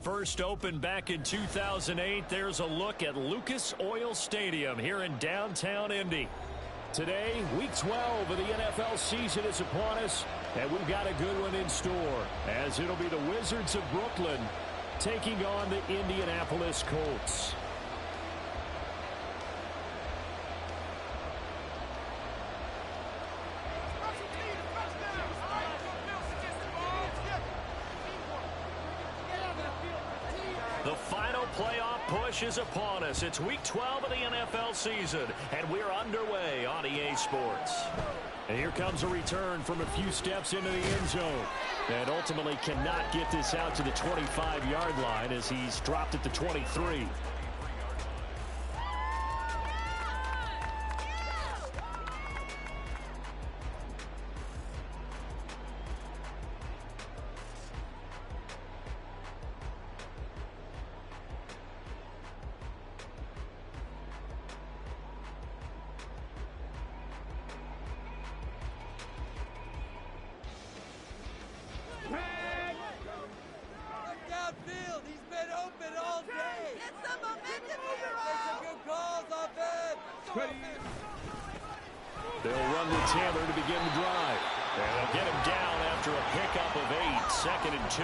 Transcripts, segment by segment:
First opened back in 2008. There's a look at Lucas Oil Stadium here in downtown Indy. Today, Week 12 of the NFL season is upon us, and we've got a good one in store, as it'll be the Wizards of Brooklyn taking on the Indianapolis Colts. The final playoff push is upon us. It's Week 12 of the NFL season, and we're underway on EA Sports. And here comes a return from a few steps into the end zone. And ultimately cannot get this out to the 25-yard line as he's dropped at the 23. They'll run with Taylor to begin the drive. And they'll get him down after a pickup of 8, 2nd and 2.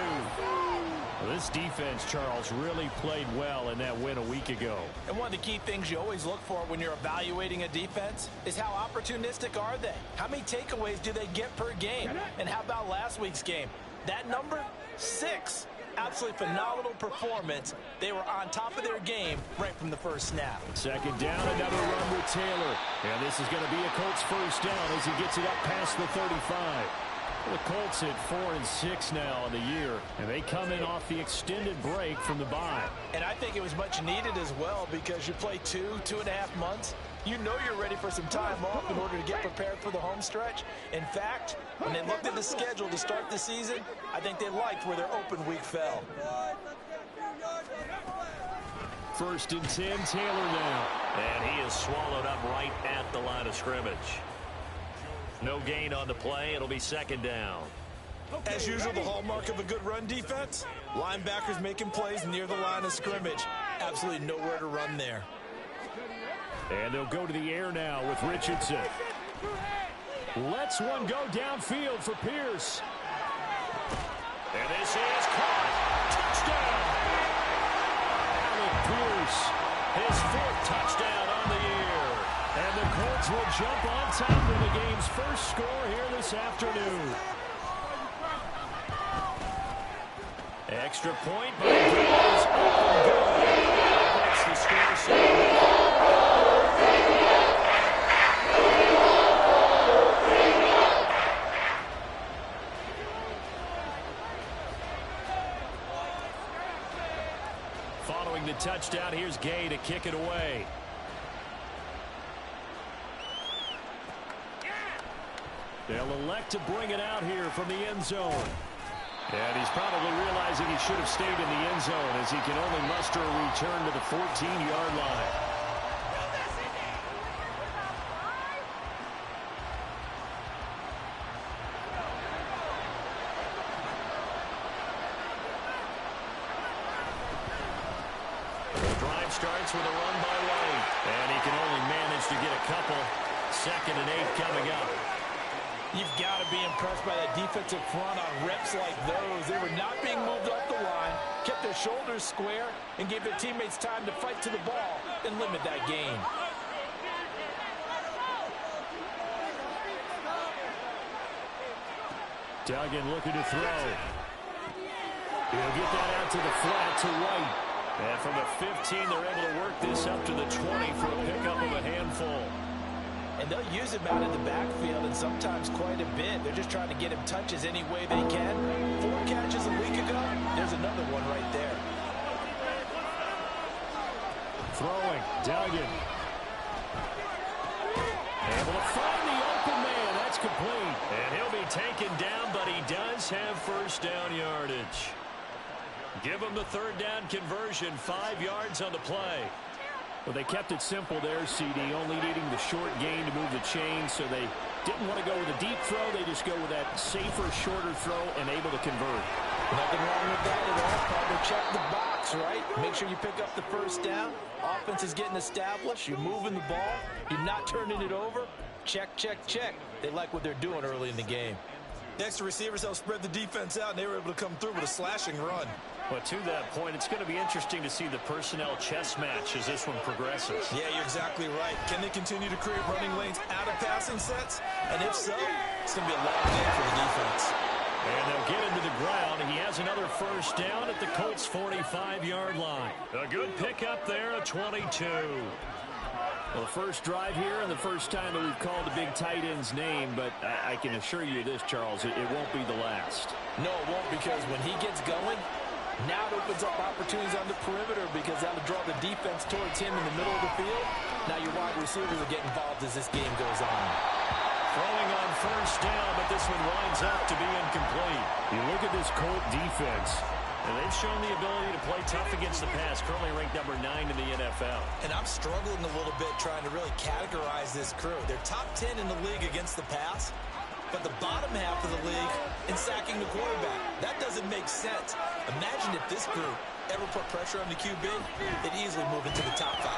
Well, this defense, Charles, really played well in that win a week ago. And one of the key things you always look for when you're evaluating a defense is how opportunistic are they? How many takeaways do they get per game? And how about last week's game? That number, 6. Absolutely phenomenal performance. They were on top of their game right from the first snap. Second down, another run with Taylor. And this is going to be a Colts first down as he gets it up past the 35. The Colts at 4-6 now in the year, and they come in off the extended break from the bye. And I think it was much needed as well because you play 2.5 months. You know you're ready for some time off in order to get prepared for the home stretch. In fact, when they looked at the schedule to start the season, I think they liked where their open week fell. First and 10, Taylor now. And he is swallowed up right at the line of scrimmage. No gain on the play. It'll be second down. As usual, the hallmark of a good run defense, linebackers making plays near the line of scrimmage. Absolutely nowhere to run there. And they'll go to the air now with Richardson. Lets one go downfield for Pierce. And this is caught. Touchdown. Alec Pierce, his 4th touchdown on the year. And the Colts will jump on top of the game's first score here this afternoon. Extra point by Gilles. That's the score. Following the touchdown, here's Gay to kick it away. They'll elect to bring it out here from the end zone. And he's probably realizing he should have stayed in the end zone as he can only muster a return to the 14-yard line. The drive starts with a run by White. And he can only manage to get a couple. 2nd and 8 coming up. You've got to be impressed by that defensive front on reps like those. They were not being moved up the line, kept their shoulders square, and gave their teammates time to fight to the ball and limit that gain. Duggan looking to throw. He'll get that out to the flat to White. And from the 15, they're able to work this up to the 20 for a pickup of a handful. And they'll use him out in the backfield and sometimes quite a bit. They're just trying to get him touches any way they can. 4 catches a week ago. There's another one right there. Throwing. Duggan. Able to find the open man. That's complete. And he'll be taken down, but he does have first down yardage. Give him the 3rd down conversion. 5 yards on the play. Well, they kept it simple there, CD, only needing the short gain to move the chain, so they didn't want to go with a deep throw. They just go with that safer, shorter throw and able to convert. Nothing wrong with that at all. Partner, check the box, right? Make sure you pick up the first down. Offense is getting established. You're moving the ball. You're not turning it over. Check, check, check. They like what they're doing early in the game. Next, the receivers help spread the defense out, and they were able to come through with a slashing run. But to that point, it's going to be interesting to see the personnel chess match as this one progresses. Yeah, you're exactly right. Can they continue to create running lanes out of passing sets? And if so, it's going to be a long day for the defense. And they'll get into the ground. He has another first down at the Colts' 45-yard line. A good pickup there, a 22. Well, the first drive here and the first time that we've called the big tight end's name, but I can assure you this, Charles, it won't be the last. No, it won't, because when he gets going, now it opens up opportunities on the perimeter because that'll draw the defense towards him in the middle of the field. Now your wide receivers will get involved as this game goes on. Throwing on first down, but this one winds up to be incomplete. You look at this Colt defense, and they've shown the ability to play tough against the pass, currently ranked number 9 in the NFL. And I'm struggling a little bit trying to really categorize this crew. They're top 10 in the league against the pass, but the bottom half of the league in sacking the quarterback. That doesn't make sense. Imagine if this group ever put pressure on the QB, they'd easily move into the top 5.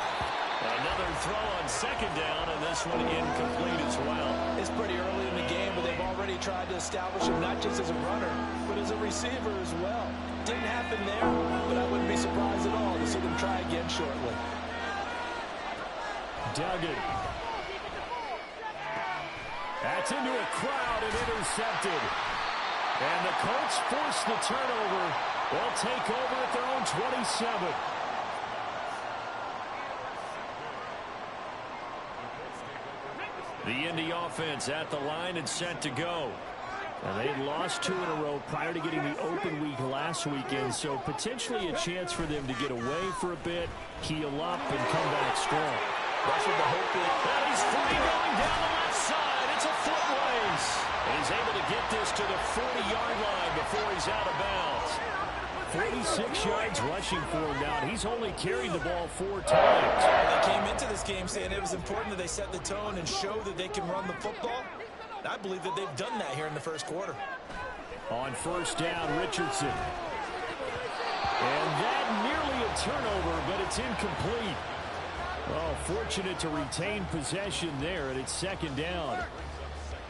Another throw on second down, and this one incomplete as well. It's pretty early in the game, but they've already tried to establish him not just as a runner, but as a receiver as well. Didn't happen there, but I wouldn't be surprised at all to see them try again shortly. Duggan. That's into a crowd and intercepted. And the Colts force the turnover. They'll take over at their own 27. The Indy offense at the line and set to go. And they'd lost 2 in a row prior to getting the open week last weekend, so potentially a chance for them to get away for a bit, heal up, and come back strong. That's what the hope is. And he's free going down the left side. It's a foot race. And he's able to get this to the 40-yard line before he's out of bounds. 46 yards rushing for him now. He's only carried the ball 4 times. They came into this game saying it was important that they set the tone and show that they can run the football. I believe that they've done that here in the first quarter. On first down, Richardson. And that nearly a turnover, but it's incomplete. Oh, fortunate to retain possession there, and it's second down.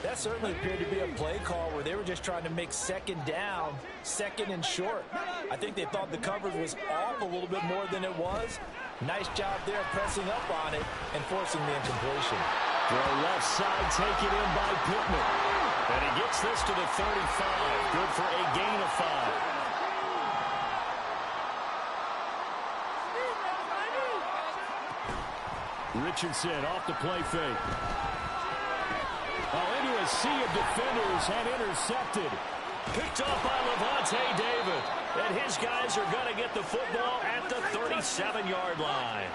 That certainly appeared to be a play call where they were just trying to make second down, second and short. I think they thought the coverage was off a little bit more than it was. Nice job there pressing up on it and forcing the incompletion. Throw left side, take it in by Pittman. And he gets this to the 35. Good for a gain of 5. Richardson off the play fake. Oh, into a sea of defenders and intercepted. Picked off by Levante David. And his guys are going to get the football at the 37-yard line.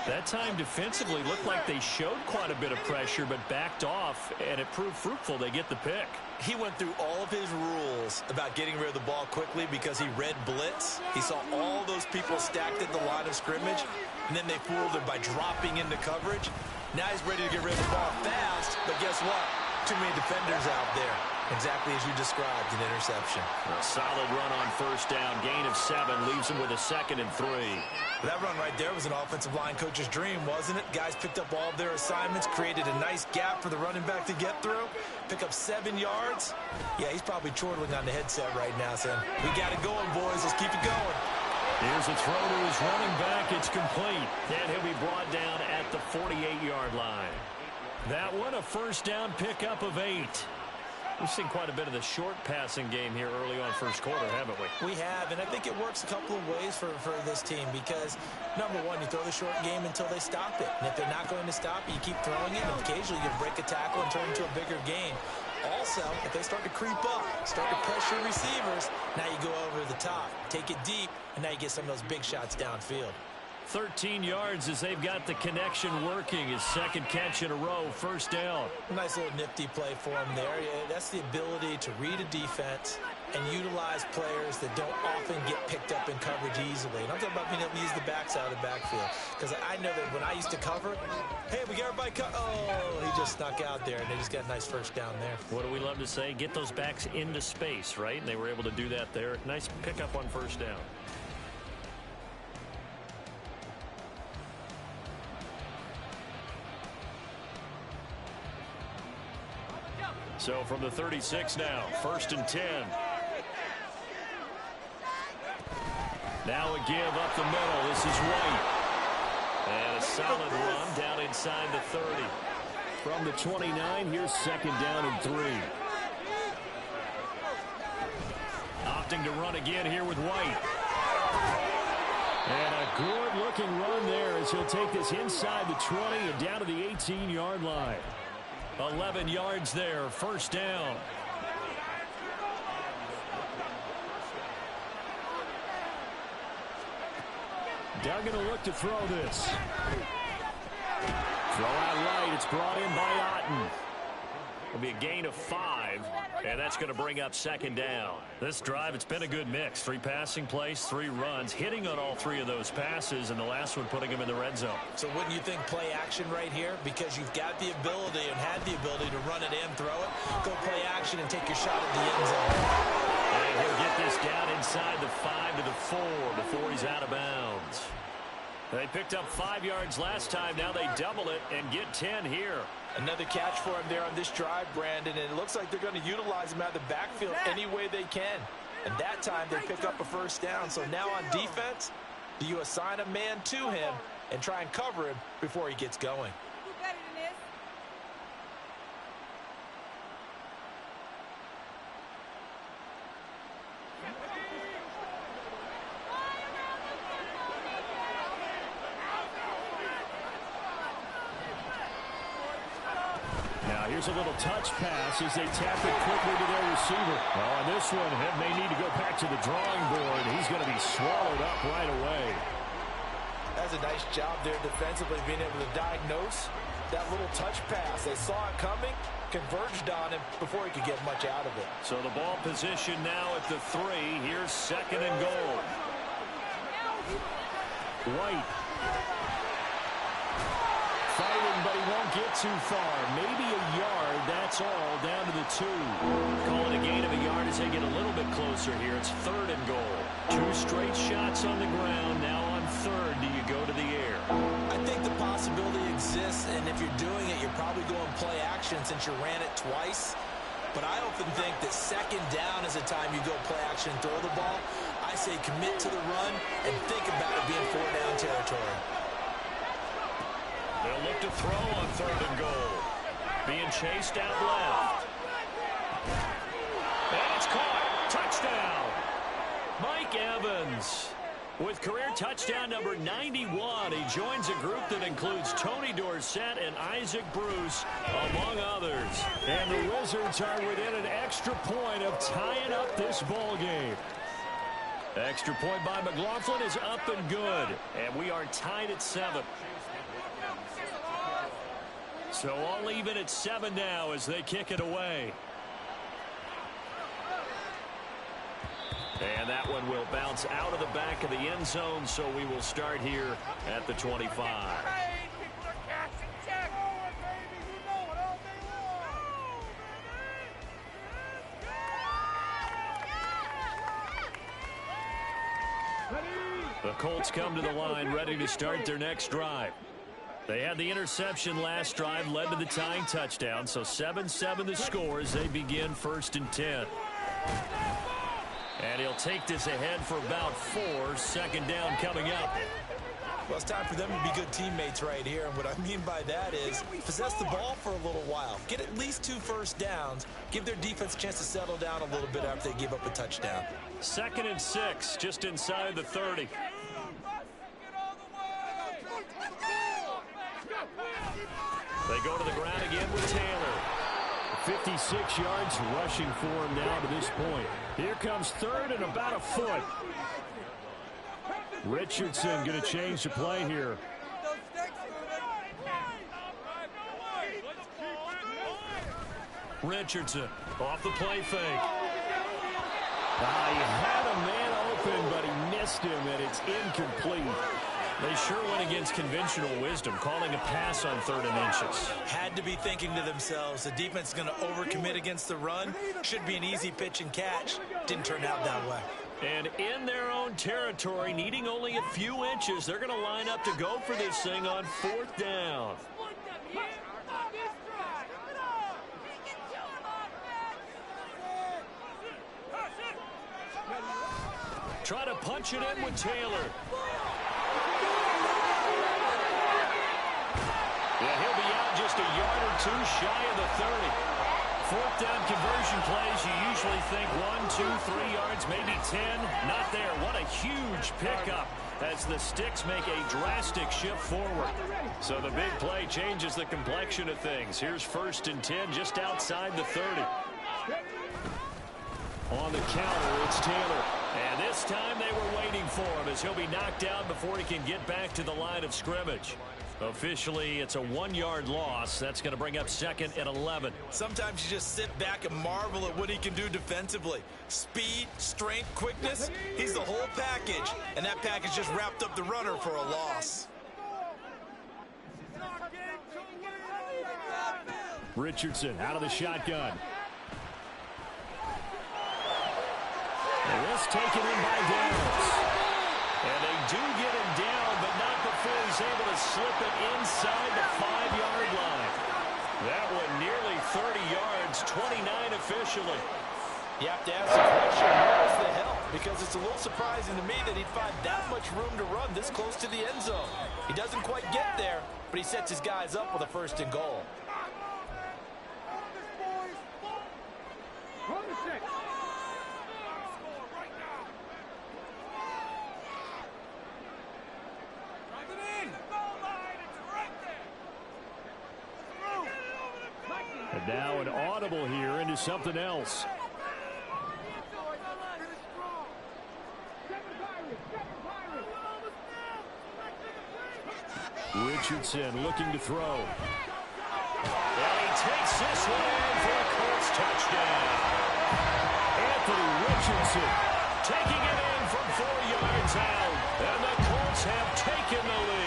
That time defensively looked like they showed quite a bit of pressure but backed off, and it proved fruitful. They get the pick. He went through all of his rules about getting rid of the ball quickly because he read blitz. He saw all those people stacked at the line of scrimmage, and then they fooled him by dropping into coverage. Now he's ready to get rid of the ball fast, but guess what? Too many defenders out there. Exactly as you described, an interception. A solid run on first down. Gain of 7 leaves him with a 2nd and 3. That run right there was an offensive line coach's dream, wasn't it? Guys picked up all of their assignments, created a nice gap for the running back to get through, pick up 7 yards. Yeah, he's probably chortling on the headset right now, saying, we got it going, boys. Let's keep it going. Here's a throw to his running back. It's complete. And he'll be brought down at the 48-yard line. That one, a first down pickup of 8. We've seen quite a bit of the short passing game here early on first quarter, haven't we? We have, and I think it works a couple of ways for this team because, number one, you throw the short game until they stop it. And if they're not going to stop it, you keep throwing it, and occasionally you break a tackle and turn it into a bigger gain. Also, if they start to creep up, start to pressure receivers, now you go over the top, take it deep, and now you get some of those big shots downfield. 13 yards as they've got the connection working. His 2nd catch in a row, first down. Nice little nifty play for him there. Yeah, that's the ability to read a defense and utilize players that don't often get picked up in coverage easily. And I'm talking about being able to use the backside of the backfield. Because I know that when I used to cover, hey, we got everybody oh, he just snuck out there, and they just got a nice first down there. What do we love to say? Get those backs into space, right? And they were able to do that there. Nice pickup on first down. So from the 36 now, 1st and 10. Now a give up the middle. This is White. And a solid run down inside the 30. From the 29, here's 2nd down and 3. Opting to run again here with White. And a good-looking run there as he'll take this inside the 20 and down to the 18-yard line. 11 yards there, 1st down. Duggan will look to throw this. Throw out right. It's brought in by Otten. It'll be a gain of 5, and that's going to bring up 2nd down. This drive, it's been a good mix. 3 passing plays, 3 runs, hitting on all 3 of those passes, and the last one putting him in the red zone. So wouldn't you think play action right here? Because you've got the ability and had the ability to run it in, throw it, go play action and take your shot at the end zone. And he'll get this down inside the 5 to the 4 before he's out of bounds. They picked up 5 yards last time. Now they double it and get 10 here. Another catch for him there on this drive, Brandon, and it looks like they're going to utilize him out of the backfield any way they can. And that time they pick up a 1st down. So now on defense, do you assign a man to him and try and cover him before he gets going? Here's a little touch pass as they tap it quickly to their receiver. Well, on this one, he may need to go back to the drawing board. He's going to be swallowed up right away. That's a nice job there defensively, being able to diagnose that little touch pass. They saw it coming, converged on him before he could get much out of it. So the ball position now at the 3. Here's 2nd and goal. White. Fighting, but he won't get too far. Maybe a yard, that's all, down to the 2. Call it a gain of a yard as they get a little bit closer here. It's 3rd and goal. 2 straight shots on the ground. Now on 3rd, do you go to the air? I think the possibility exists, and if you're doing it, you're probably going play action since you ran it twice. But I often think that 2nd down is the time you go play action and throw the ball. I say commit to the run and think about it being 4-down territory. They'll look to throw on 3rd and goal. Being chased out left. And it's caught. Touchdown. Mike Evans with career touchdown number 91. He joins a group that includes Tony Dorsett and Isaac Bruce, among others. And the Wizards are within an extra point of tying up this ball game. Extra point by McLaughlin is up and good. And we are tied at 7. So all even at 7 now as they kick it away. And that one will bounce out of the back of the end zone, so we will start here at the 25. The Colts come to the line ready to start their next drive. They had the interception last drive, led to the tying touchdown, so 7-7 the score as they begin 1st and 10. And he'll take this ahead for about 4. 2nd down coming up. Well, it's time for them to be good teammates right here. And what I mean by that is possess the ball for a little while. Get at least 2 first downs. Give their defense a chance to settle down a little bit after they give up a touchdown. 2nd and 6, just inside the 30. They go to the ground again with Taylor. 56 yards rushing for him now to this point. Here comes 3rd and about a foot. Richardson going to change the play here. Richardson off the play fake. He had a man open, but he missed him, and it's incomplete. They sure went against conventional wisdom, calling a pass on 3rd and inches. Had to be thinking to themselves, the defense is going to overcommit against the run. Should be an easy pitch and catch. Didn't turn out that way. And in their own territory, needing only a few inches, they're going to line up to go for this thing on 4th down. Try to punch it in with Taylor. Yeah, he'll be out just a yard or two shy of the 30. 4th down conversion plays, you usually think 1, 2, 3 yards, maybe 10. Not there. What a huge pickup as the sticks make a drastic shift forward. So the big play changes the complexion of things. Here's 1st and 10 just outside the 30. On the counter, it's Taylor. And this time they were waiting for him as he'll be knocked out before he can get back to the line of scrimmage. Officially, it's a 1-yard loss. That's going to bring up 2nd and 11. Sometimes you just sit back and marvel at what he can do defensively. Speed, strength, quickness, he's the whole package. And that package just wrapped up the runner for a loss. Richardson out of the shotgun. And this taken in by Downs. And they do get him down, but not before he's able to slip it inside the 5-yard line. That one nearly 30 yards, 29 officially. You have to ask the question, where is the help? Because it's a little surprising to me that he'd find that much room to run this close to the end zone. He doesn't quite get there, but he sets his guys up with a 1st and goal. And now an audible here into something else. Richardson looking to throw. And he takes this one in for a Colts touchdown. Anthony Richardson taking it in from 4 yards out. And the Colts have taken the lead.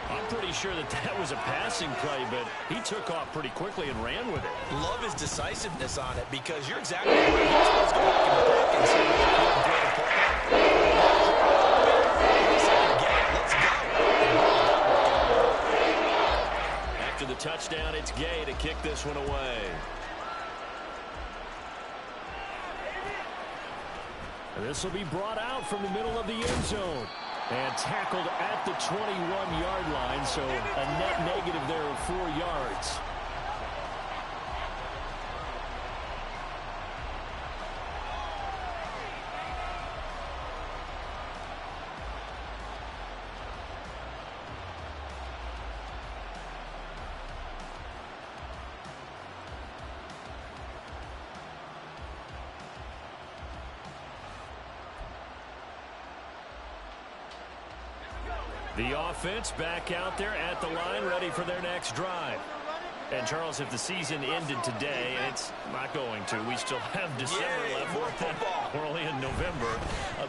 I'm pretty sure that was a passing play, but he took off pretty quickly and ran with it. Love his decisiveness on it because you're exactly right. He's supposed to go back in the back and see if he can throw the football. After the touchdown, it's Gay to kick this one away. And this will be brought out from the middle of the end zone. And tackled at the 21-yard line, so a net negative there of 4 yards. The offense back out there at the line, ready for their next drive. And, Charles, if the season ended today, and it's not going to, we still have December left. More football. We're only in November.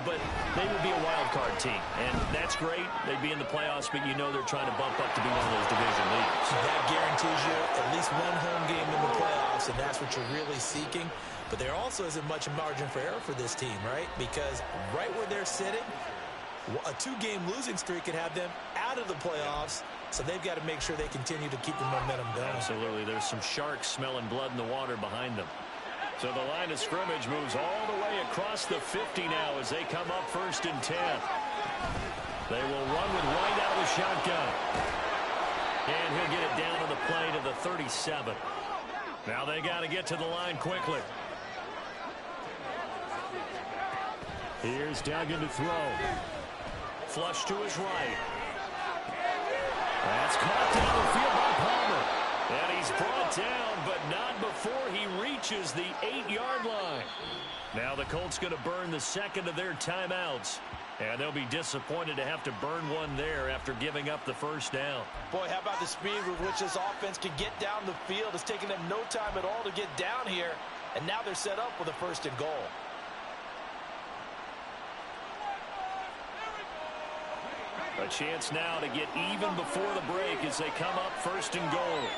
But they would be a wild card team. And that's great. They'd be in the playoffs, but you know they're trying to bump up to be one of those division leaders. That guarantees you at least one home game in the playoffs, and that's what you're really seeking. But there also isn't much margin for error for this team, right? Because right where they're sitting, a 2-game losing streak could have them out of the playoffs, so they've got to make sure they continue to keep the momentum going. Absolutely. There's some sharks smelling blood in the water behind them. So the line of scrimmage moves all the way across the 50 now as they come up 1st and 10. They will run with White out of the shotgun. And he'll get it down to the play to the 37. Now they got to get to the line quickly. Here's Duggan to throw. Flush to his right. That's caught down the field by Palmer. And he's brought down, but not before he reaches the 8-yard line. Now the Colts going to burn the second of their timeouts. And they'll be disappointed to have to burn one there after giving up the 1st down. Boy, how about the speed with which this offense can get down the field? It's taken them no time at all to get down here. and now they're set up with a 1st and goal. A chance now to get even before the break as they come up 1st and goal.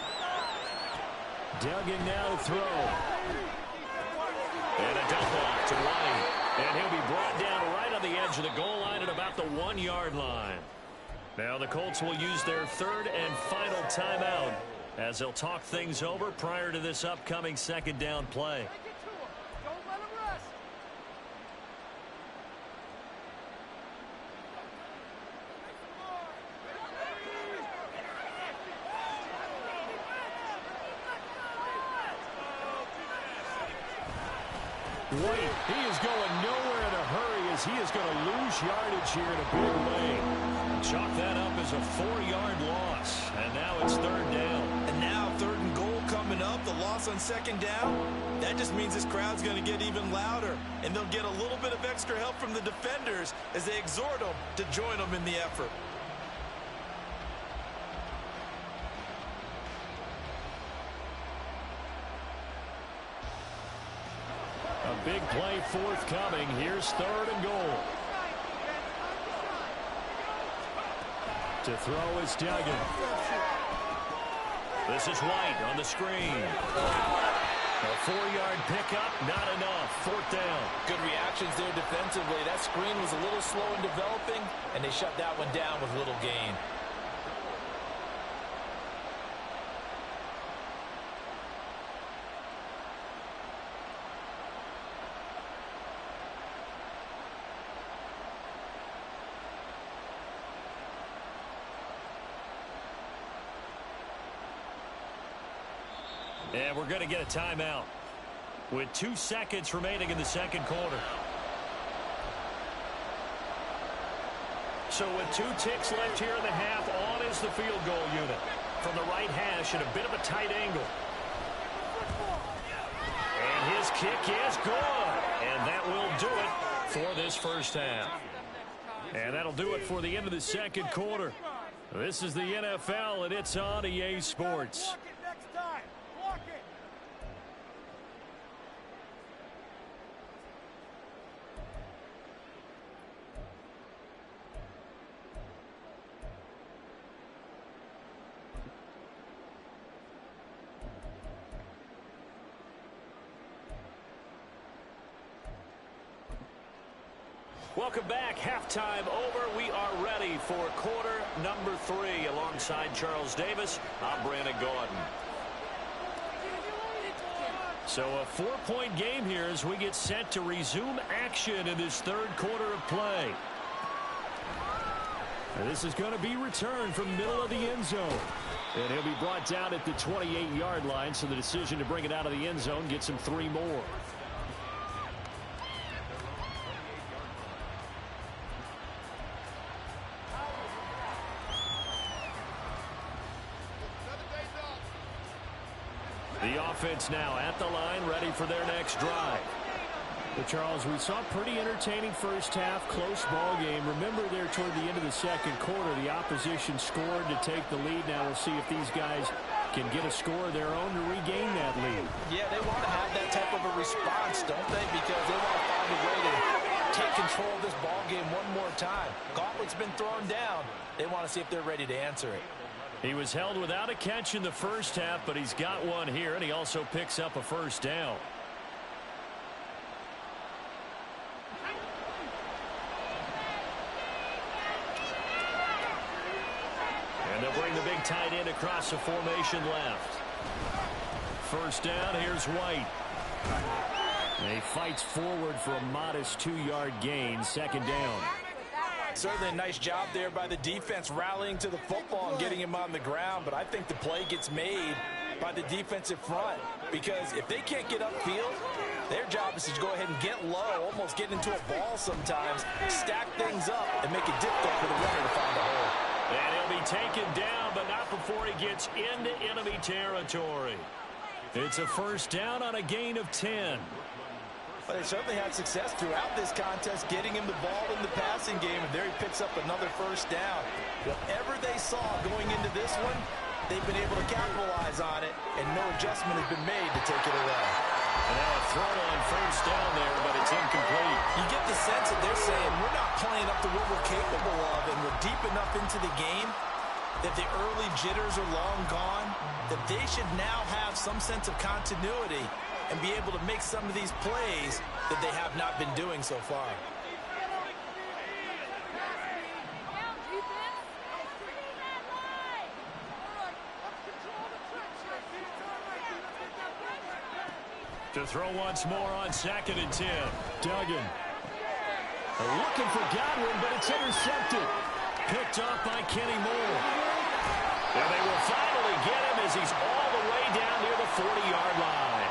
Duggan now to throw. And a dump off to White. And he'll be brought down right on the edge of the goal line at about the 1-yard line. Now the Colts will use their 3rd and final timeout as they'll talk things over prior to this upcoming 2nd down play. White, he is going nowhere in a hurry as he is going to lose yardage here in a big way. Chalk that up as a 4-yard loss, and now it's 3rd down. And now 3rd and goal coming up, the loss on 2nd down. That just means this crowd's going to get even louder, and they'll get a little bit of extra help from the defenders as they exhort them to join them in the effort. A big play forthcoming. Here's 3rd and goal. To throw is Duggan. This is White on the screen. A 4-yard pickup, not enough. 4th down. Good reactions there defensively. That screen was a little slow in developing, and they shut that one down with little gain. And we're going to get a timeout with 2 seconds remaining in the 2nd quarter. So with 2 ticks left here in the half, on is the field goal unit. From the right hash at a bit of a tight angle. And his kick is good. And that will do it for this 1st half. And that'll do it for the end of the 2nd quarter. This is the NFL, and it's on EA Sports. Welcome back. Halftime over. We are ready for quarter number 3. Alongside Charles Davis, I'm Brandon Gordon. So a 4-point game here as we get set to resume action in this 3rd quarter of play. And this is going to be returned from the middle of the end zone. And he'll be brought down at the 28-yard line, so the decision to bring it out of the end zone gets him 3 more. The offense now at the line, ready for their next drive. Well, Charles, we saw a pretty entertaining 1st half, close ball game. Remember there toward the end of the 2nd quarter, the opposition scored to take the lead. Now we'll see if these guys can get a score of their own to regain that lead. Yeah, they want to have that type of a response, don't they? Because they want to find a way to take control of this ball game one more time. Gauntlet's been thrown down. They want to see if they're ready to answer it. He was held without a catch in the 1st half, but he's got one here, and he also picks up a 1st down. And they'll bring the big tight end across the formation left. 1st down, here's White. And he fights forward for a modest 2-yard gain, 2nd down. Certainly a nice job there by the defense rallying to the football and getting him on the ground, but I think the play gets made by the defensive front because if they can't get upfield, their job is to go ahead and get low, almost get into a ball sometimes, stack things up, and make it difficult for the runner to find a hole. And he'll be taken down, but not before he gets into enemy territory. It's a 1st down on a gain of 10. Well, they certainly had success throughout this contest, getting him the ball in the passing game, and there he picks up another 1st down. Whatever they saw going into this one, they've been able to capitalize on it, and no adjustment has been made to take it away. And now a throw on first down there, but it's incomplete. You get the sense that they're saying we're not playing up to what we're capable of, and we're deep enough into the game that the early jitters are long gone, that they should now have some sense of continuity and be able to make some of these plays that they have not been doing so far. To throw once more on 2nd and 10. Duggan. Looking for Godwin, but it's intercepted. Picked off by Kenny Moore. And they will finally get him as he's all the way down near the 40-yard line.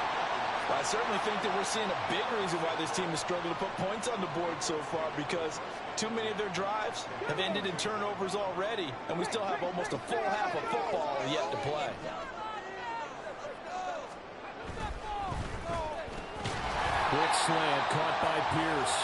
Well, I certainly think that we're seeing a big reason why this team has struggled to put points on the board so far, because too many of their drives have ended in turnovers already, and we still have almost a full half of football yet to play. Quick slant caught by Pierce.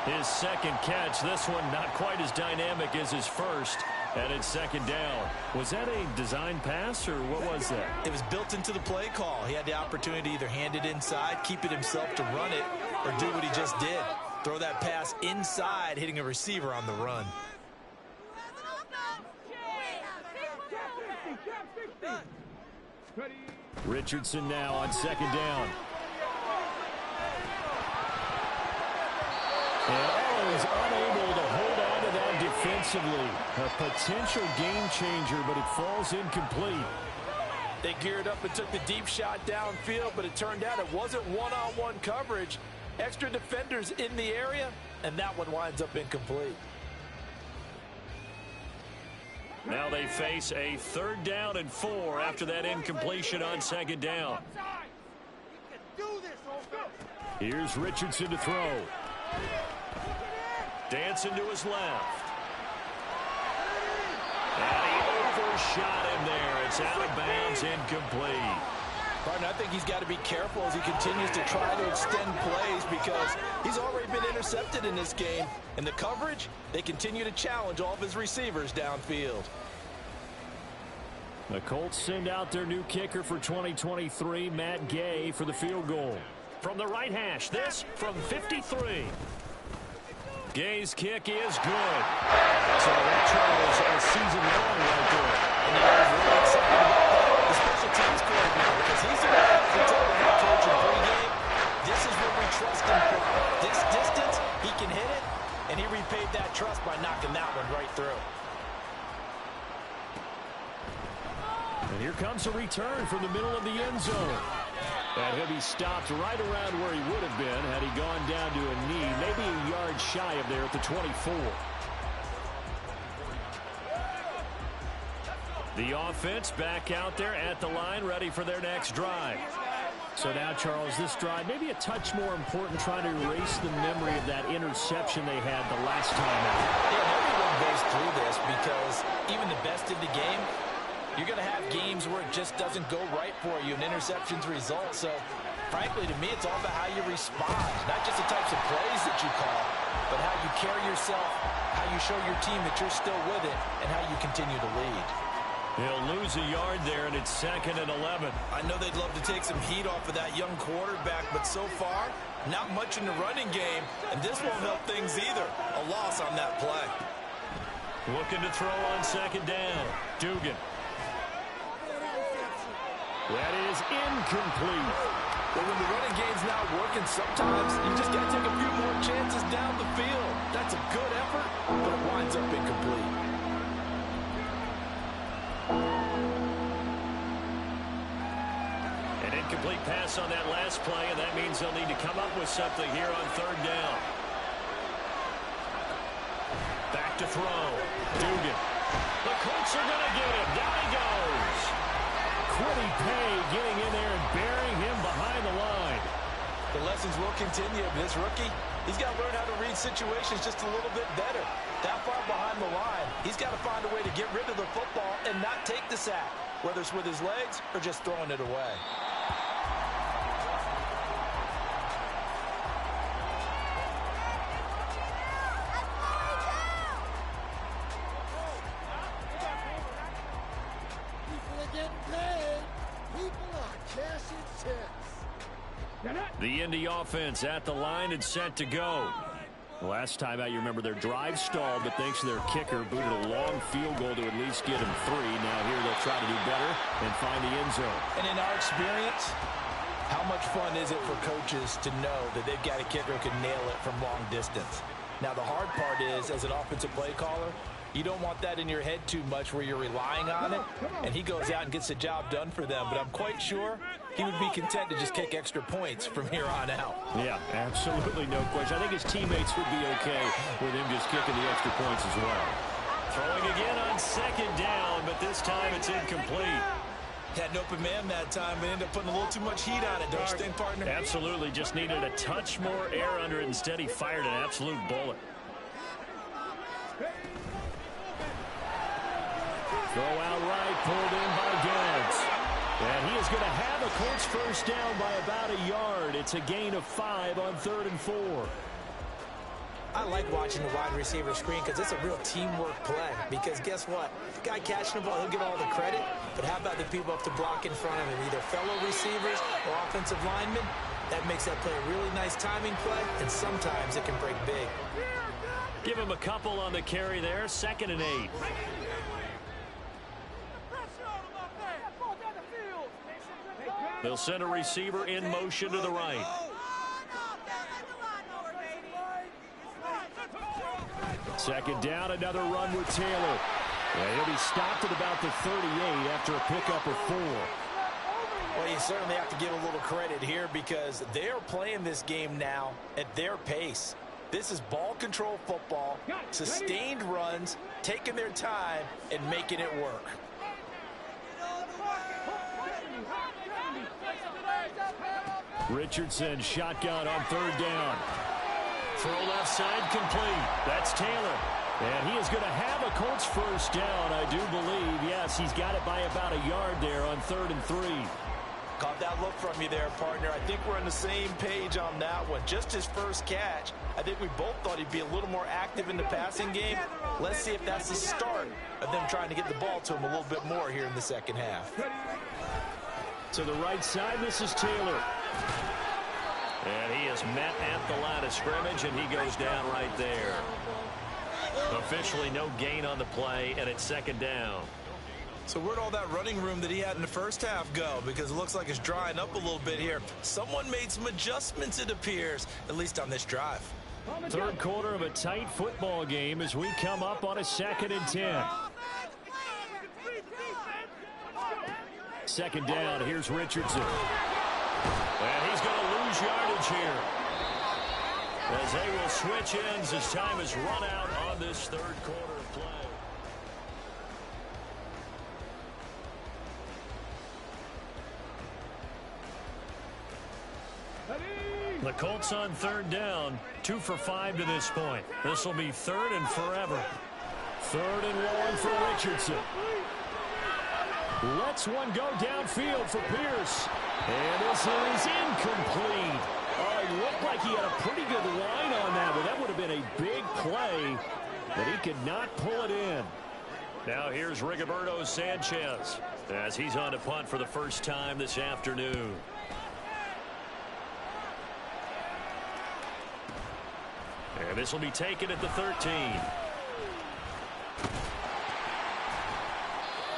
His second catch, this one not quite as dynamic as his first, and it's 2nd down. Was that a design pass, or what was that? It was built into the play call. He had the opportunity to either hand it inside, keep it himself to run it, or do what he just did. Throw that pass inside, hitting a receiver on the run. Richardson now on 2nd down. And he's unable to hold on to that defensively. A potential game changer, but it falls incomplete. They geared up and took the deep shot downfield, but it turned out it wasn't one-on-one coverage. Extra defenders in the area, and that one winds up incomplete. Now they face a 3rd down and 4 after that incompletion on 2nd down. Here's Richardson to throw. Dancing to his left. And he overshot him there. It's out of bounds, incomplete. Partner, I think he's got to be careful as he continues to try to extend plays, because he's already been intercepted in this game. And the coverage, they continue to challenge all of his receivers downfield. The Colts send out their new kicker for 2023, Matt Gay, for the field goal. From the right hash, this from 53. Gay's kick is good. So that Charles has a season long right there. And you guys are really excited about that. The special teams coordinator, because he's the one who told the head coach in pregame, this is where we trust him from. This distance, he can hit it, and he repaid that trust by knocking that one right through. And here comes a return from the middle of the end zone. And he'll be stopped right around where he would have been had he gone down to a knee, maybe a yard shy of there at the 24. The offense back out there at the line, ready for their next drive. So now, Charles, this drive maybe a touch more important, trying to erase the memory of that interception they had the last time out. Yeah, everyone goes through this, because even the best in the game, you're going to have games where it just doesn't go right for you, and interceptions result. So, frankly, to me, it's all about how you respond, not just the types of plays that you call, but how you carry yourself, how you show your team that you're still with it, and how you continue to lead. He'll lose a yard there, and it's 2nd and 11. I know they'd love to take some heat off of that young quarterback, but so far, not much in the running game, and this won't help things either. A loss on that play. Looking to throw on 2nd down. Dugan. That is incomplete. But when the running game's not working, sometimes you just got to take a few more chances down the field. That's a good effort, but it winds up incomplete. An incomplete pass on that last play, and that means they'll need to come up with something here on 3rd down. Back to throw. Dugan. The Colts are going to get him. Down he goes. Quiddy Pay getting in there and burying him behind the line. The lessons will continue. This rookie, he's got to learn how to read situations just a little bit better. That far behind the line, he's got to find a way to get rid of the football and not take the sack, whether it's with his legs or just throwing it away. The Indy offense at the line and set to go. Last time out, you remember their drive stalled, but thanks to their kicker, booted a long field goal to at least get them 3. Now here they'll try to do better and find the end zone. And in our experience, how much fun is it for coaches to know that they've got a kicker who can nail it from long distance? Now, the hard part is, as an offensive play caller, you don't want that in your head too much where you're relying on it, and he goes out and gets the job done for them. But I'm quite sure he would be content to just kick extra points from here on out. Yeah, absolutely no question. I think his teammates would be okay with him just kicking the extra points as well. Throwing again on second down, but this time it's incomplete. Had an open man that time, but ended up putting a little too much heat on it, don't you think, partner? Absolutely. Just needed a touch more air under it. Instead, he fired an absolute bullet. Throw out right, pulled in by Gibbs. And he is going to have a Colts first down by about a yard. It's a gain of 5 on 3rd and 4. I like watching the wide receiver screen because it's a real teamwork play. Because guess what? The guy catching the ball, he'll get all the credit. But how about the people up to block in front of him? Either fellow receivers or offensive linemen. That makes that play a really nice timing play, and sometimes it can break big. Give him a couple on the carry there. 2nd and 8. They'll send a receiver in motion to the right. Second down, another run with Taylor. And he'll be stopped at about the 38 after a pickup of 4. Well, you certainly have to give a little credit here because they're playing this game now at their pace. This is ball control football, sustained runs, taking their time, and making it work. Richardson shotgun on 3rd down. Throw left side complete. That's Taylor. And he is going to have a Colts first down, I do believe. Yes, he's got it by about a yard there on 3rd and 3. Caught that look from you there, partner. I think we're on the same page on that one. Just his first catch. I think we both thought he'd be a little more active in the passing game. Let's see if that's the start of them trying to get the ball to him a little bit more here in the second half. To the right side, this is Taylor. And he is met at the line of scrimmage, and he goes down right there. Officially no gain on the play, and it's 2nd down. So where'd all that running room that he had in the first half go? Because it looks like it's drying up a little bit here. Someone made some adjustments, it appears, at least on this drive. 3rd quarter of a tight football game as we come up on a 2nd and 10. 2nd down, here's Richardson. And he's going to lose yardage here, as they will switch ends as time is run out on this 3rd quarter of play. The Colts on 3rd down, 2 for 5 to this point. This will be 3rd and forever. 3rd and long for Richardson. Lets one go downfield for Pierce. And this is incomplete. Oh, it looked like he had a pretty good line on that, but that would have been a big play, but he could not pull it in. Now here's Rigoberto Sanchez as he's on to punt for the first time this afternoon. And this will be taken at the 13.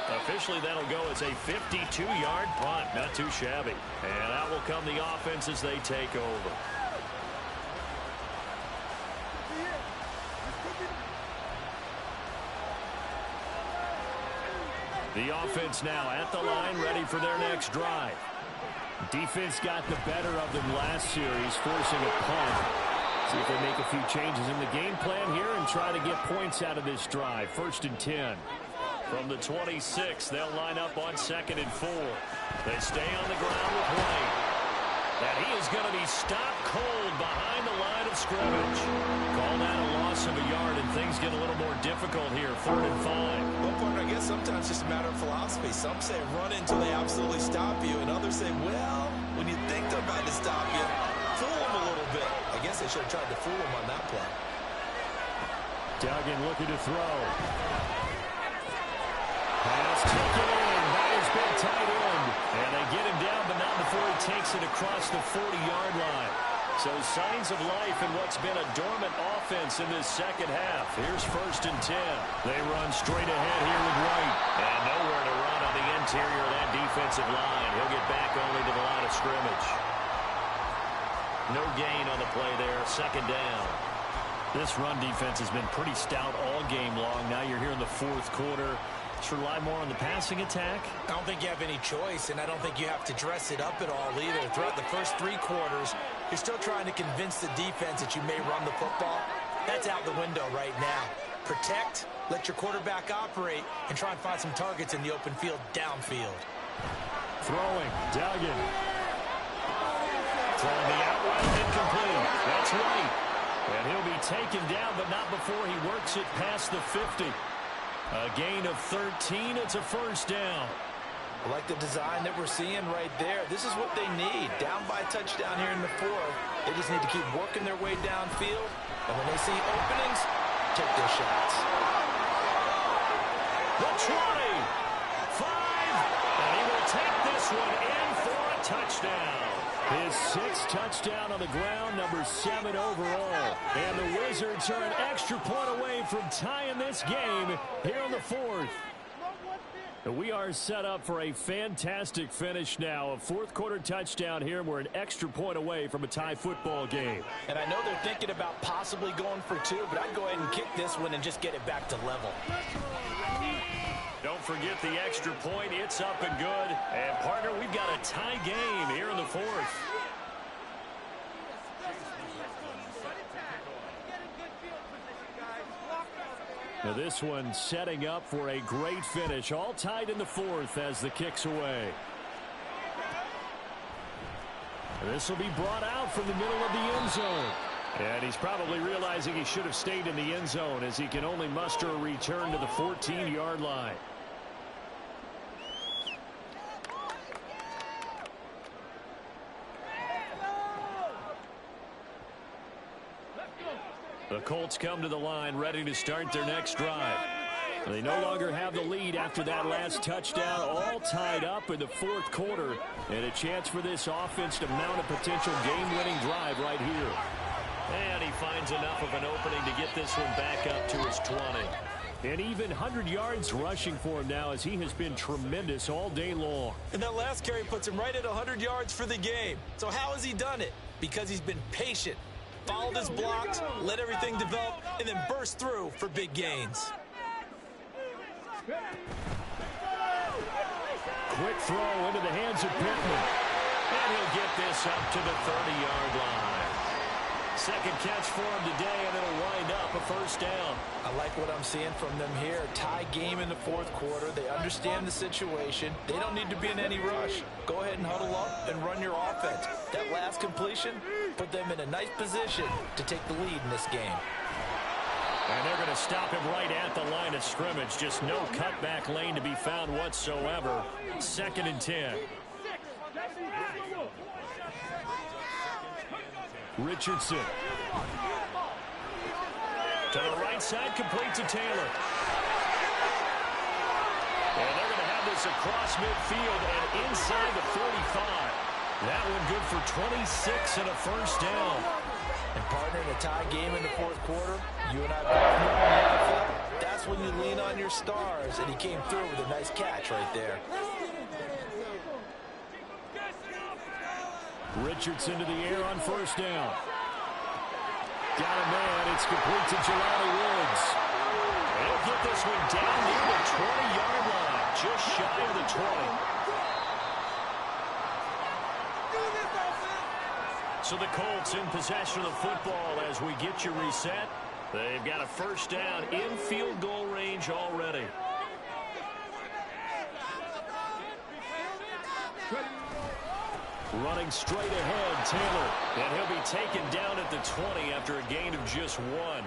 Officially, that'll go as a 52-yard punt. Not too shabby. And out will come the offense as they take over. The offense now at the line, ready for their next drive. Defense got the better of them last series, forcing a punt. See if they make a few changes in the game plan here and try to get points out of this drive. 1st and 10. From the 26, they'll line up on 2nd and 4. They stay on the ground with White. And he is going to be stopped cold behind the line of scrimmage. Call that a loss of a yard, and things get a little more difficult here. 3rd and 5. Well, partner, I guess sometimes it's just a matter of philosophy. Some say run until they absolutely stop you, and others say, well, when you think they're about to stop you, fool them a little bit. I guess they should have tried to fool them on that play. Duggan looking to throw. Pass taken in by his big tight end. And they get him down, but not before he takes it across the 40-yard line. So signs of life in what's been a dormant offense in this second half. Here's 1st and 10. They run straight ahead here with White. And nowhere to run on the interior of that defensive line. He'll get back only to the line of scrimmage. No gain on the play there. 2nd down. This run defense has been pretty stout all game long. Now you're here in the 4th quarter. Let's rely more on the passing attack. I don't think you have any choice, and I don't think you have to dress it up at all either. Throughout the first 3 quarters, you're still trying to convince the defense that you may run the football. That's out the window right now. Protect, let your quarterback operate, and try and find some targets in the open field downfield. Throwing, Duggan. Throwing the out route, incomplete. That's right. And he'll be taken down, but not before he works it past the 50. A gain of 13. It's a 1st down. I like the design that we're seeing right there. This is what they need. Down by a touchdown here in the 4th. They just need to keep working their way downfield. And when they see openings, take their shots. The 20. 5. And he will take this one in for a touchdown. His 6th touchdown on the ground, number 7 overall. And the Wizards are an extra point away from tying this game here in the 4th. We are set up for a fantastic finish now. A 4th quarter touchdown here, and we're an extra point away from a tie football game. And I know they're thinking about possibly going for 2, but I'd go ahead and kick this one and just get it back to level. Don't forget the extra point. It's up and good. And, partner, we've got a tie game here in the 4th. Now this one setting up for a great finish. All tied in the 4th as the kick's away. This will be brought out from the middle of the end zone. And he's probably realizing he should have stayed in the end zone as he can only muster a return to the 14-yard line. The Colts come to the line ready to start their next drive. They no longer have the lead after that last touchdown, all tied up in the 4th quarter. And a chance for this offense to mount a potential game-winning drive right here. And he finds enough of an opening to get this one back up to his 20. And even 100 yards rushing for him now as he has been tremendous all day long. And that last carry puts him right at 100 yards for the game. So how has he done it? Because he's been patient, followed his blocks, let everything develop, and then burst through for big gains. Quick throw into the hands of Pittman. And he'll get this up to the 30-yard line. Second catch for him today, and it'll wind up a 1st down. I like what I'm seeing from them here. Tie game in the 4th quarter. They understand the situation. They don't need to be in any rush. Go ahead and huddle up and run your offense. That last completion put them in a nice position to take the lead in this game. And they're going to stop him right at the line of scrimmage. Just no cutback lane to be found whatsoever. 2nd and 10. Richardson. To the right side, complete to Taylor. And they're going to have this across midfield and inside the 45. That one good for 26 and a 1st down. And partner, in a tie game in the 4th quarter, you and I both know in the NFL, that's when you lean on your stars, and he came through with a nice catch right there. Richardson to the air on 1st down. Got a man. It's complete to Jelani Woods. He'll get this one down near the 20-yard line, just shy of the 20. So the Colts in possession of the football as we get you reset. They've got a 1st down in field goal range already. Running straight ahead, Taylor. And he'll be taken down at the 20 after a gain of just 1.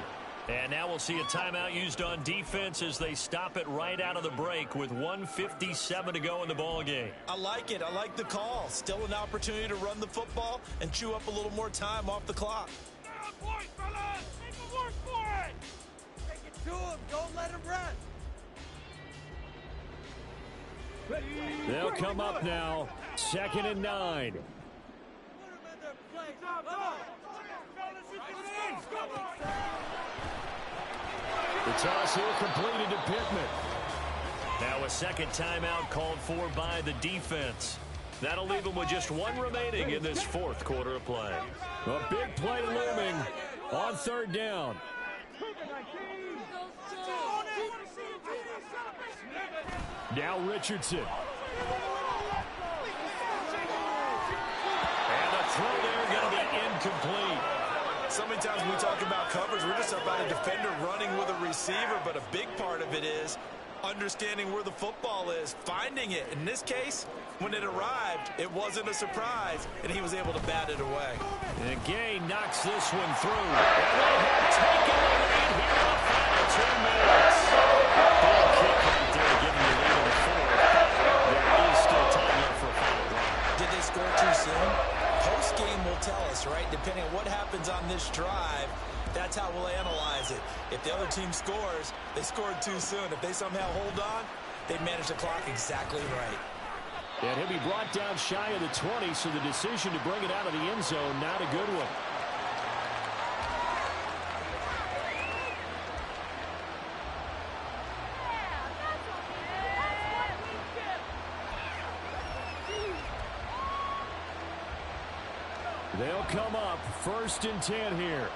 And now we'll see a timeout used on defense as they stop it right out of the break with 1:57 to go in the ballgame. I like it. I like the call. Still an opportunity to run the football and chew up a little more time off the clock. Point, fellas! Make him work for it! Take it to him. Don't let him rest. They'll come up now. 2nd and 9. The toss here completed to Pittman. Now a second timeout called for by the defense. That'll leave them with just one remaining in this 4th quarter of play. A big play looming on 3rd down. Now Richardson. And a throw there going to be incomplete. So many times when we talk about coverage, we're just about a defender running with a receiver, but a big part of it is understanding where the football is, finding it. In this case, when it arrived, it wasn't a surprise, and he was able to bat it away. And Gay knocks this one through. And they have taken the lead here in the final 2 minutes. Big kick right there, giving the lead in the 4th. There is still time left for a final drive. Did they score too soon? Post-game will tell us, right? Depending on what happens on this drive, that's how we'll analyze it. If the other team scores, they scored too soon. If they somehow hold on, they manage the clock exactly right. And he'll be brought down shy of the 20, so the decision to bring it out of the end zone, not a good one. They'll come up 1st and 10 here.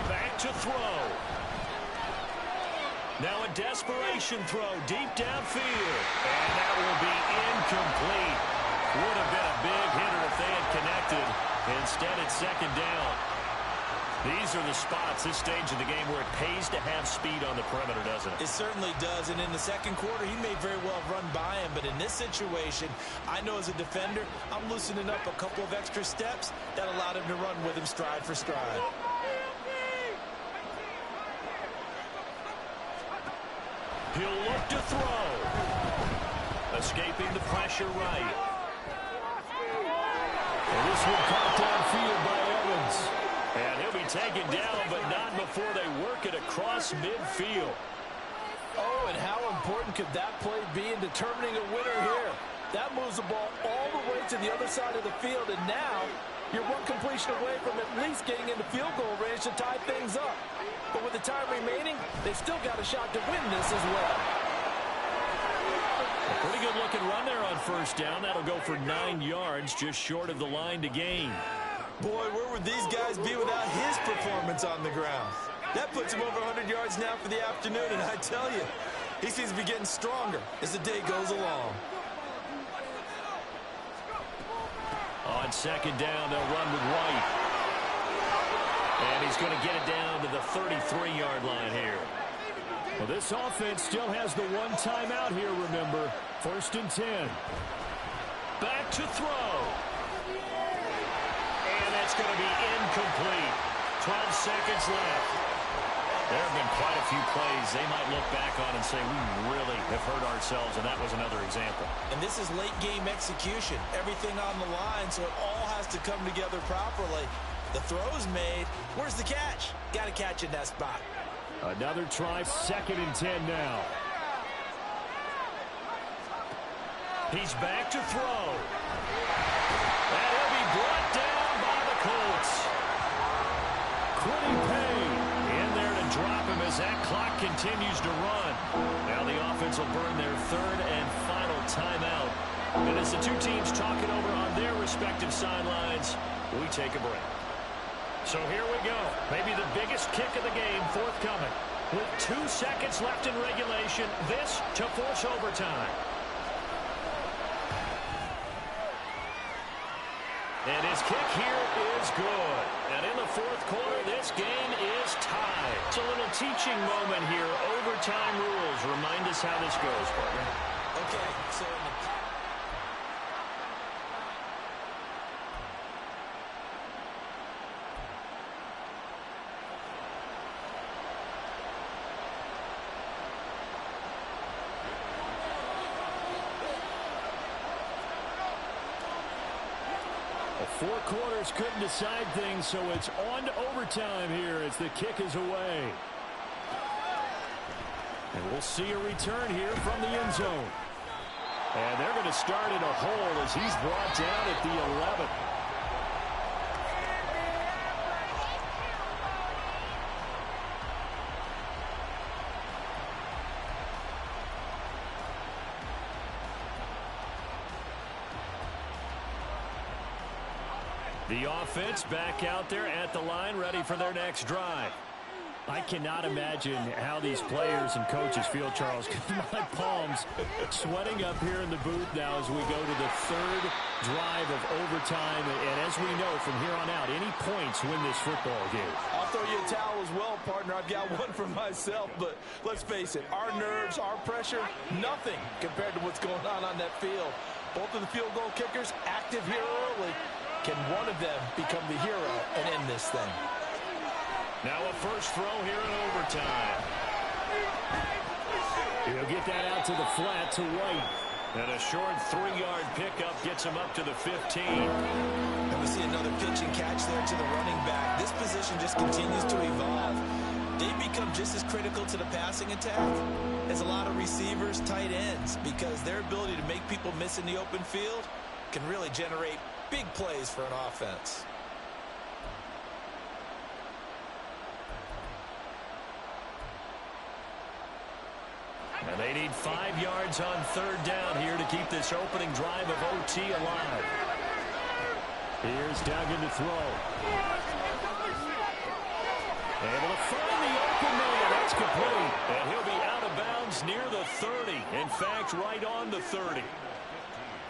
Back to throw. Now a desperation throw deep downfield. And that will be incomplete. Would have been a big hitter if they had connected. Instead, it's 2nd down. These are the spots, this stage of the game, where it pays to have speed on the perimeter, doesn't it? It certainly does, and in the 2nd quarter, he may very well run by him, but in this situation, I know as a defender, I'm loosening up a couple of extra steps that allowed him to run with him stride for stride. He'll look to throw. Escaping the pressure right. And this one caught downfield by Evans. And he'll be taken down, but not before they work it across midfield. Oh, and how important could that play be in determining a winner here? That moves the ball all the way to the other side of the field, and now you're one completion away from at least getting into field goal range to tie things up. But with the time remaining, they've still got a shot to win this as well. A pretty good looking run there on 1st down. That'll go for 9 yards, just short of the line to gain. Boy, where would these guys be without his performance on the ground? That puts him over 100 yards now for the afternoon, and I tell you, he seems to be getting stronger as the day goes along. On 2nd down, they'll run with White. And he's going to get it down to the 33-yard line here. Well, this offense still has the one timeout here, remember. 1st and 10. Back to throw. And it's going to be incomplete. 12 seconds left. There have been quite a few plays they might look back on and say, we really have hurt ourselves, and that was another example. And this is late-game execution. Everything on the line, so it all has to come together properly. The throw's made. Where's the catch? Got to catch in that spot. Another try, 2nd and 10 now. He's back to throw. And he'll be brought down by the Colts. Quitting Payne in there to drop him as that clock continues to run. Now the offense will burn their 3rd and final timeout. And as the two teams talk it over on their respective sidelines, we take a break. So here we go. Maybe the biggest kick of the game forthcoming. With 2 seconds left in regulation, this to force overtime. And his kick here is good. And in the 4th quarter, this game is tied. It's a little teaching moment here. Overtime rules. Remind us how this goes, partner. Okay, so in the... Four quarters couldn't decide things, so it's on to overtime here as the kick is away. And we'll see a return here from the end zone. And they're going to start in a hole as he's brought down at the 11. The offense back out there at the line, ready for their next drive. I cannot imagine how these players and coaches feel, Charles. My palms sweating up here in the booth now as we go to the third drive of overtime. And as we know from here on out, any points win this football game. I'll throw you a towel as well, partner. I've got one for myself. But let's face it, our nerves, our pressure, nothing compared to what's going on that field. Both of the field goal kickers active here early. Can one of them become the hero and end this thing? Now a first throw here in overtime. He'll get that out to the flat to White. And a short 3-yard pickup gets him up to the 15. And we see another pitch and catch there to the running back. This position just continues to evolve. They become just as critical to the passing attack as a lot of receivers, tight ends, because their ability to make people miss in the open field can really generate big plays for an offense. And they need 5 yards on third down here to keep this opening drive of OT alive. Here's Duggan to throw. Able to find the open man. That's complete. And he'll be out of bounds near the 30. In fact, right on the 30.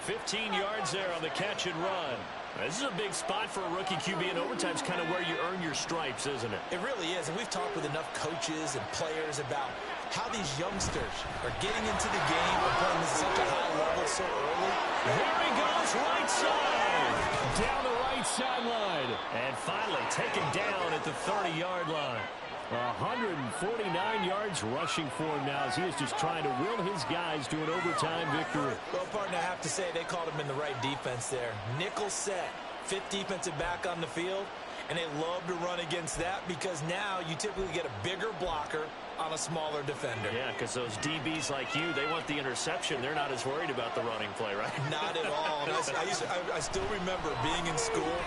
15 yards there on the catch and run. This is a big spot for a rookie QB, and overtime's kind of where you earn your stripes, isn't it? It really is, and we've talked with enough coaches and players about how these youngsters are getting into the game and playing at such a high level so early. There he goes, right side. Down the right sideline. And finally taken down at the 30-yard line. 149 yards rushing for him now as he is just trying to will his guys to an overtime victory. Well, partner, I have to say they called him in the right defense there. Nickel set, fifth defensive back on the field, and they love to run against that because now you typically get a bigger blocker on a smaller defender. Yeah, because those DBs like you, they want the interception. They're not as worried about the running play, right? Not at all. I still remember being in school,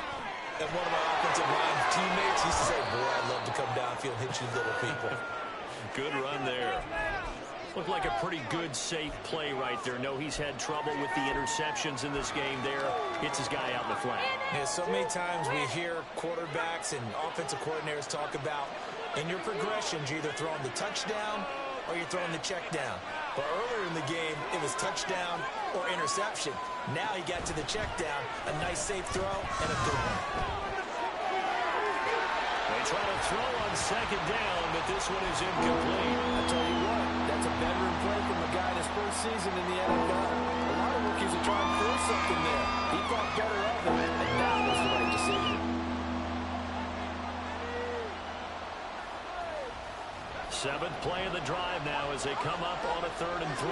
and one of my offensive line teammates used to say, boy, I'd love to come downfield and hit you little people. Good run there. Looked like a pretty good, safe play right there. No, he's had trouble with the interceptions in this game there. Hits his guy out in the flat. Yeah, so many times we hear quarterbacks and offensive coordinators talk about in your progressions, you're either throwing the touchdown or you're throwing the check down. But earlier in the game, it was touchdown or interception. Now he got to the check down, a nice safe throw, and a good one. They try to throw on second down, but this one is incomplete. I tell you what, that's a veteran play from a guy in his first season in the NFL. A lot of rookies are trying to prove something there. He thought better of it, and that was the right decision. Seventh play of the drive now as they come up on a 3rd and 3.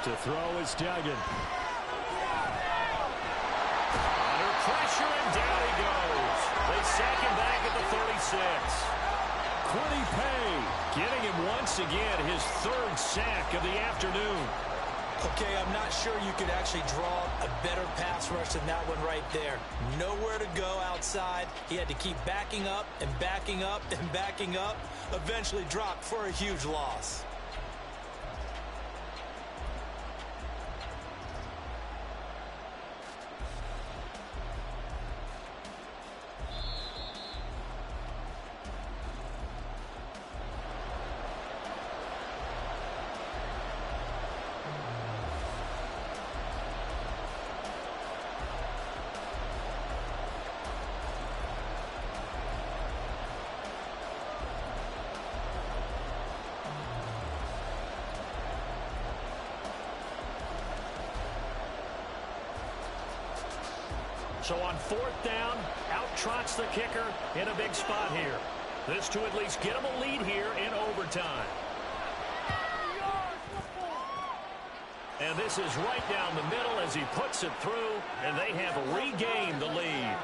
To throw is Duggan. Under pressure, and down he goes. They sack him back at the 36. Quiddy Pay getting him once again his 3rd sack of the afternoon. Okay, I'm not sure you could actually draw a better pass rush than that one right there. Nowhere to go outside. He had to keep backing up and backing up and backing up. Eventually dropped for a huge loss. So on 4th down, out trots the kicker in a big spot here. This to at least get him a lead here in overtime. And this is right down the middle as he puts it through, and they have regained the lead.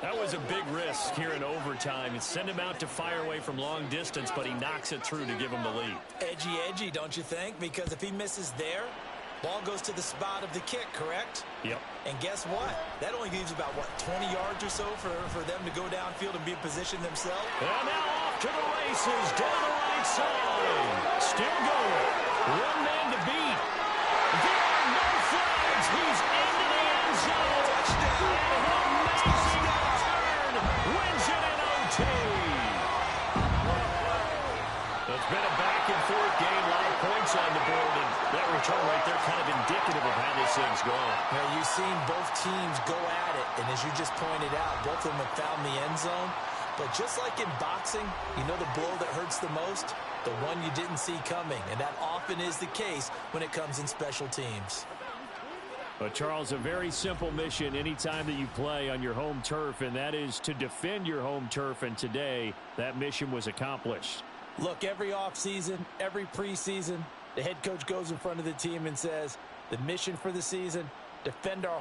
That was a big risk here in overtime. It sent him out to fire away from long distance, but he knocks it through to give him the lead. Edgy, don't you think? Because if he misses there, ball goes to the spot of the kick, correct? Yep. And guess what? That only leaves about, 20 yards or so for them to go downfield and be in position themselves? And now off to the races down the right side. Still going. One man to beat. There are no flags. He's into the end zone. Touchdown. An amazing return. Wins it in OT. It's been a back-and-forth game. A lot of points on the board. And that return right there kind of indicative of how this thing's going. Now, you've seen both teams go at it. And as you just pointed out, both of them have found the end zone. But just like in boxing, you know the blow that hurts the most? The one you didn't see coming. And that often is the case when it comes in special teams. But, Charles, a very simple mission anytime that you play on your home turf, and that is to defend your home turf. And today, that mission was accomplished. Look, every offseason, every preseason, the head coach goes in front of the team and says, the mission for the season, defend our